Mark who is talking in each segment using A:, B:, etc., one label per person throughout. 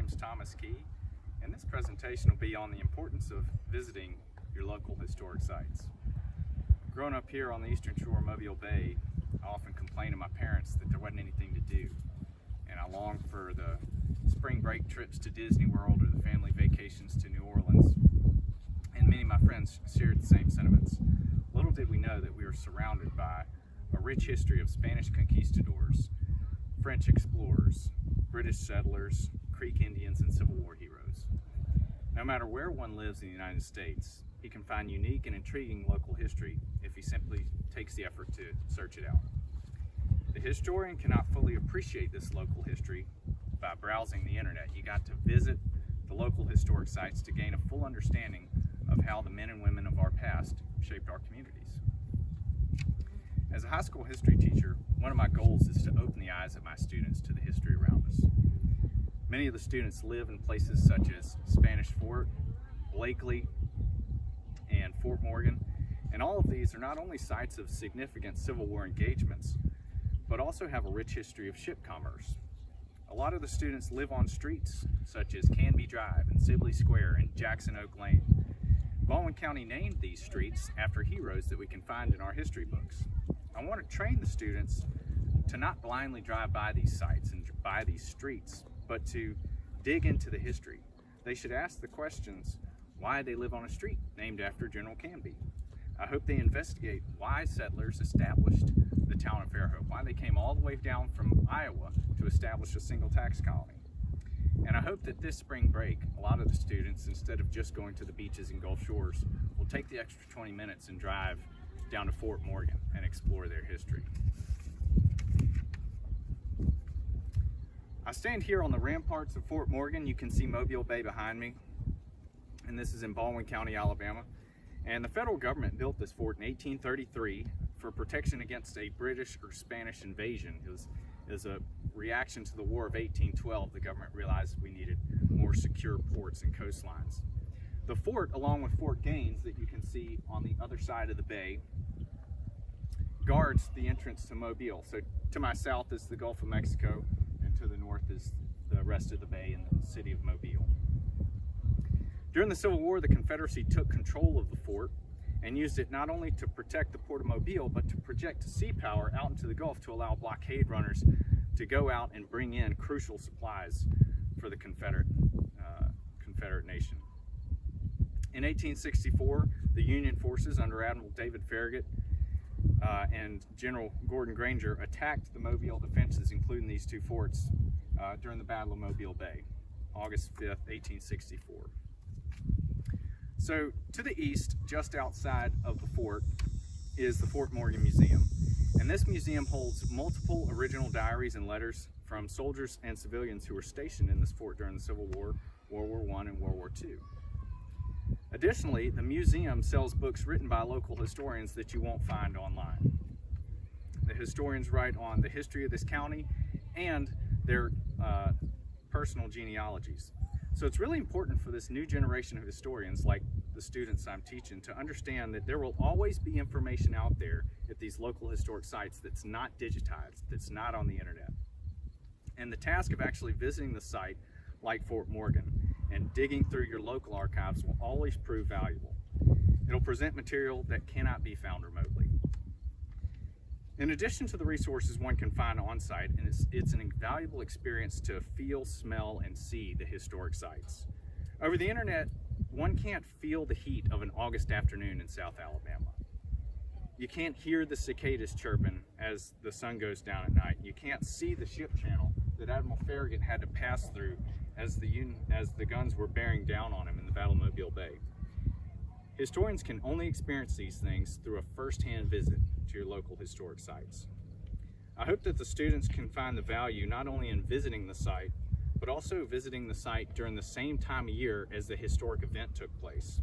A: name's Thomas Key, and this presentation will be on the importance of visiting your local historic sites. Growing up here on the eastern shore of Mobile Bay, I often complained to my parents that there wasn't anything to do, and I longed for the spring break trips to Disney World or the family vacations to New Orleans, and many of my friends shared the same sentiments. Little did we know that we were surrounded by a rich history of Spanish conquistadors, French explorers, British settlers, Creek Indians, and Civil War heroes. No matter where one lives in the United States, he can find unique and intriguing local history if he simply takes the effort to search it out. The historian cannot fully appreciate this local history by browsing the internet. You got to visit the local historic sites to gain a full understanding of how the men and women of our past shaped our communities. As a high school history teacher, one of my goals is to open the eyes of my students to the history around us. Many of the students live in places such as Spanish Fort, Blakely, and Fort Morgan, and all of these are not only sites of significant Civil War engagements, but also have a rich history of ship commerce. A lot of the students live on streets such as Canby Drive and Sibley Square and Jackson Oak Lane. Baldwin County named these streets after heroes that we can find in our history books. I want to train the students to not blindly drive by these sites and by these streets, but to dig into the history. They should ask the questions why they live on a street named after General Canby. I hope they investigate why settlers established the town of Fairhope, why they came all the way down from Iowa to establish a single tax colony. And I hope that this spring break, a lot of the students, instead of just going to the beaches and Gulf Shores, will take the extra 20 minutes and drive down to Fort Morgan and explore their history. I stand here on the ramparts of Fort Morgan. You can see Mobile Bay behind me, and this is in Baldwin County, Alabama. And the federal government built this fort in 1833 for protection against a British or Spanish invasion. It was a reaction to the War of 1812. The government realized we needed more secure ports and coastlines. The fort, along with Fort Gaines, that you can see on the other side of the bay, guards the entrance to Mobile. So to my south is the Gulf of Mexico, and to the north is the rest of the bay and the city of Mobile. During the Civil War, the Confederacy took control of the fort and used it not only to protect the port of Mobile, but to project sea power out into the Gulf to allow blockade runners to go out and bring in crucial supplies for the Confederate nation. In 1864, the Union forces under Admiral David Farragut and General Gordon Granger attacked the Mobile defenses, including these two forts, during the Battle of Mobile Bay, August 5th, 1864. So to the east, just outside of the fort, is the Fort Morgan Museum. And this museum holds multiple original diaries and letters from soldiers and civilians who were stationed in this fort during the Civil War, World War I, and World War II. Additionally, the museum sells books written by local historians that you won't find online. The historians write on the history of this county and their personal genealogies. So it's really important for this new generation of historians, like the students I'm teaching, to understand that there will always be information out there at these local historic sites that's not digitized, that's not on the internet. And the task of actually visiting the site, like Fort Morgan, and digging through your local archives will always prove valuable. It'll present material that cannot be found remotely. In addition to the resources one can find on site, and it's an invaluable experience to feel, smell, and see the historic sites. Over the internet, one can't feel the heat of an August afternoon in South Alabama. You can't hear the cicadas chirping as the sun goes down at night. You can't see the ship channel that Admiral Farragut had to pass through as the guns were bearing down on him in the Battle of Mobile Bay. Historians can only experience these things through a first-hand visit to your local historic sites. I hope that the students can find the value not only in visiting the site, but also visiting the site during the same time of year as the historic event took place.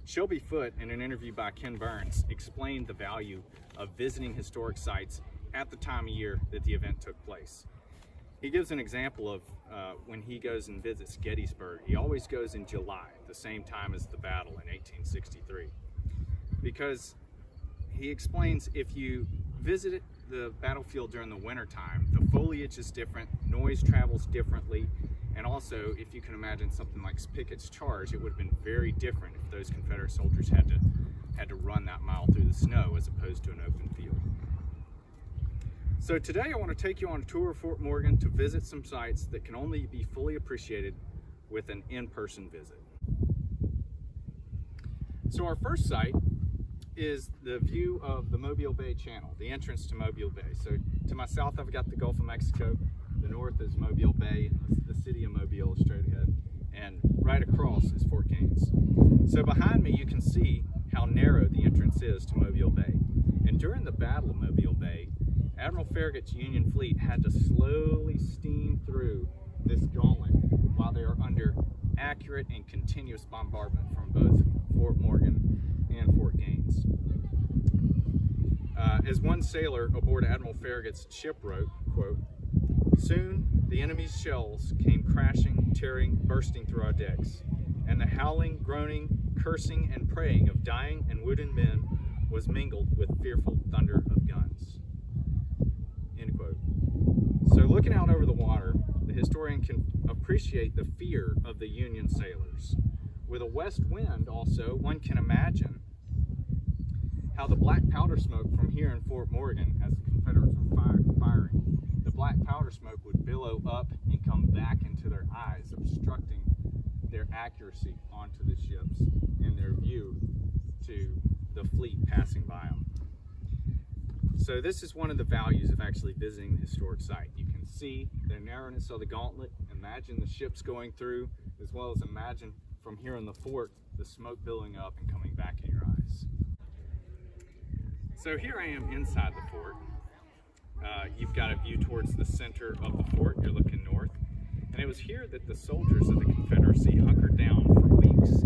A: Shelby Foote, in an interview by Ken Burns, explained the value of visiting historic sites at the time of year that the event took place. He gives an example of when he goes and visits Gettysburg. He always goes in July, the same time as the battle in 1863. Because he explains if you visit the battlefield during the winter time, the foliage is different, noise travels differently, And also, if you can imagine something like Pickett's charge, it would have been very different if those Confederate soldiers had to run that mile through the snow as opposed to an open field. So today I want to take you on a tour of Fort Morgan to visit some sites that can only be fully appreciated with an in-person visit. So our first site is the view of the Mobile Bay Channel, the entrance to Mobile Bay. So to my south I've got the Gulf of Mexico, the north is Mobile Bay, the city of Mobile is straight ahead, and right across is Fort Gaines. So behind me you can see how narrow the entrance is to Mobile Bay. And during the Battle of Mobile Bay, Admiral Farragut's Union fleet had to slowly steam through this gauntlet while they are under accurate and continuous bombardment from both Fort Morgan and Fort Gaines. As one sailor aboard Admiral Farragut's ship wrote, quote, "Soon the enemy's shells came crashing, tearing, bursting through our decks, and the howling, groaning, cursing, and praying of dying and wounded men was mingled with fearful thunder of guns." End quote. So looking out over the water, the historian can appreciate the fear of the Union sailors. With a west wind also, one can imagine how the black powder smoke from here in Fort Morgan, as the Confederates were firing, the black powder smoke would billow up and come back into their eyes, obstructing their accuracy onto the ships and their view to the fleet passing by them. So this is one of the values of actually visiting the historic site. You can see the narrowness of the gauntlet, imagine the ships going through, as well as imagine from here in the fort, the smoke billowing up and coming back in your eyes. So here I am inside the fort. You've got a view towards the center of the fort. You're looking north. And it was here that the soldiers of the Confederacy hunkered down for weeks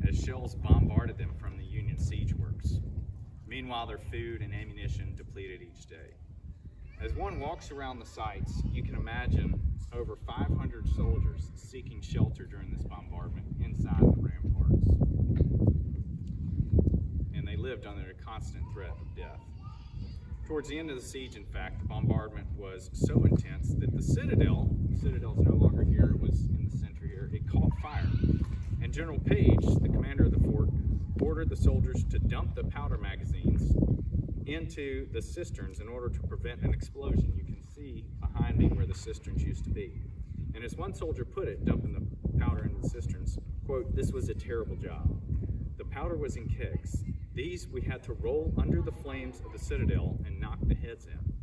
A: as shells bombarded them from the Union siege works. Meanwhile, their food and ammunition depleted each day. As one walks around the sites, you can imagine over 500 soldiers seeking shelter during this bombardment inside the ramparts. And they lived under a constant threat of death. Towards the end of the siege, in fact, the bombardment was so intense that the citadel's no longer here, it was in the center here, it caught fire. And General Page, the commander of the fort, ordered the soldiers to dump the powder magazines into the cisterns in order to prevent an explosion. You can see behind me where the cisterns used to be. And as one soldier put it, dumping the powder into the cisterns, quote, "This was a terrible job. The powder was in kegs. These we had to roll under the flames of the citadel and knock the heads in,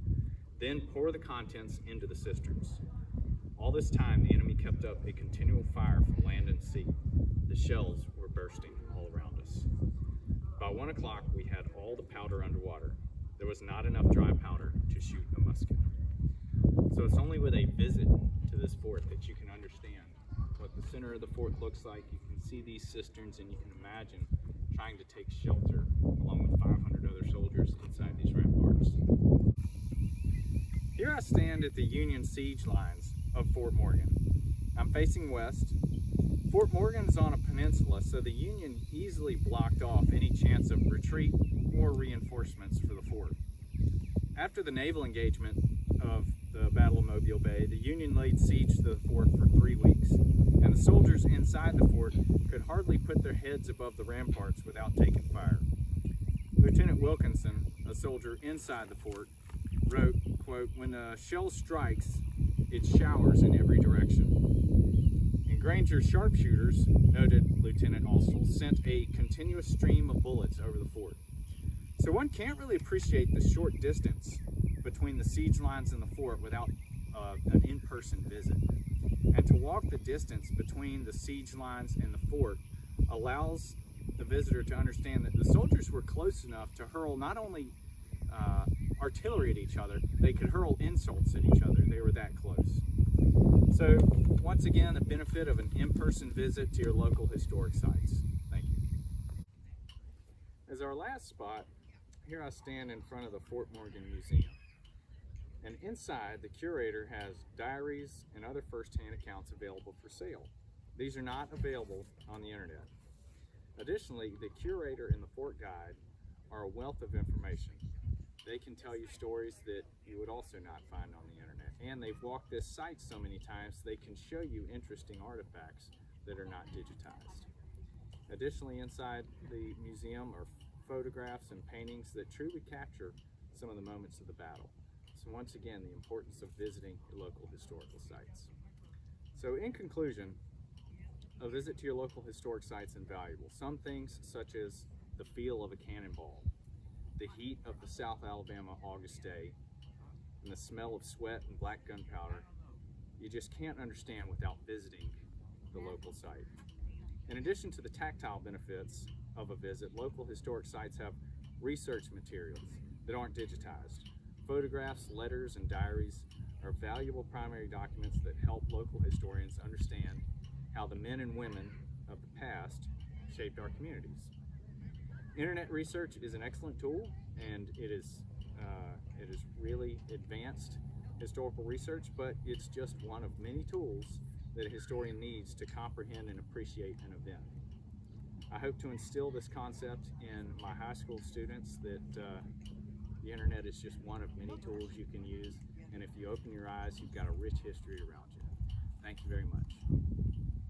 A: then pour the contents into the cisterns. All this time, the enemy kept up a continual fire from land and sea. The shells were bursting all around us. By 1 o'clock, we had all the powder underwater. There was not enough dry powder to shoot a musket." So it's only with a visit to this fort that you can understand what the center of the fort looks like. You can see these cisterns and you can imagine trying to take shelter along with 500 other soldiers inside these ramparts. Here I stand at the Union siege lines of Fort Morgan. I'm facing west. Fort Morgan is on a peninsula, so the Union easily blocked off any chance of retreat or reinforcements for the fort. After the naval engagement of the Battle of Mobile Bay, the Union laid siege to the fort for 3 weeks, and the soldiers inside the fort could hardly put their heads above the ramparts without taking fire. Lieutenant Wilkinson, a soldier inside the fort, wrote, quote, "When a shell strikes, it showers in every direction." And Granger's sharpshooters, noted Lieutenant Austell, sent a continuous stream of bullets over the fort. So one can't really appreciate the short distance between the siege lines and the fort without an in-person visit. And to walk the distance between the siege lines and the fort allows the visitor to understand that the soldiers were close enough to hurl not only artillery at each other, they could hurl insults at each other. They were that close. So once again, the benefit of an in-person visit to your local historic sites. Thank you. As our last spot, here I stand in front of the Fort Morgan Museum. And inside, the curator has diaries and other first-hand accounts available for sale. These are not available on the internet. Additionally, the curator and the fort guide are a wealth of information. they can tell you stories that you would also not find on the internet. And they've walked this site so many times, they can show you interesting artifacts that are not digitized. Additionally, inside the museum are photographs and paintings that truly capture some of the moments of the battle. So once again, the importance of visiting your local historical sites. So in conclusion, a visit to your local historic site is invaluable. Some things, such as the feel of a cannonball, the heat of the South Alabama August day, and the smell of sweat and black gunpowder, you just can't understand without visiting the local site. In addition to the tactile benefits of a visit, local historic sites have research materials that aren't digitized. Photographs, letters, and diaries are valuable primary documents that help local historians understand how the men and women of the past shaped our communities. Internet research is an excellent tool, and it is really advanced historical research, but it's just one of many tools that a historian needs to comprehend and appreciate an event. I hope to instill this concept in my high school students that the internet is just one of many tools you can use, and if you open your eyes, you've got a rich history around you. Thank you very much.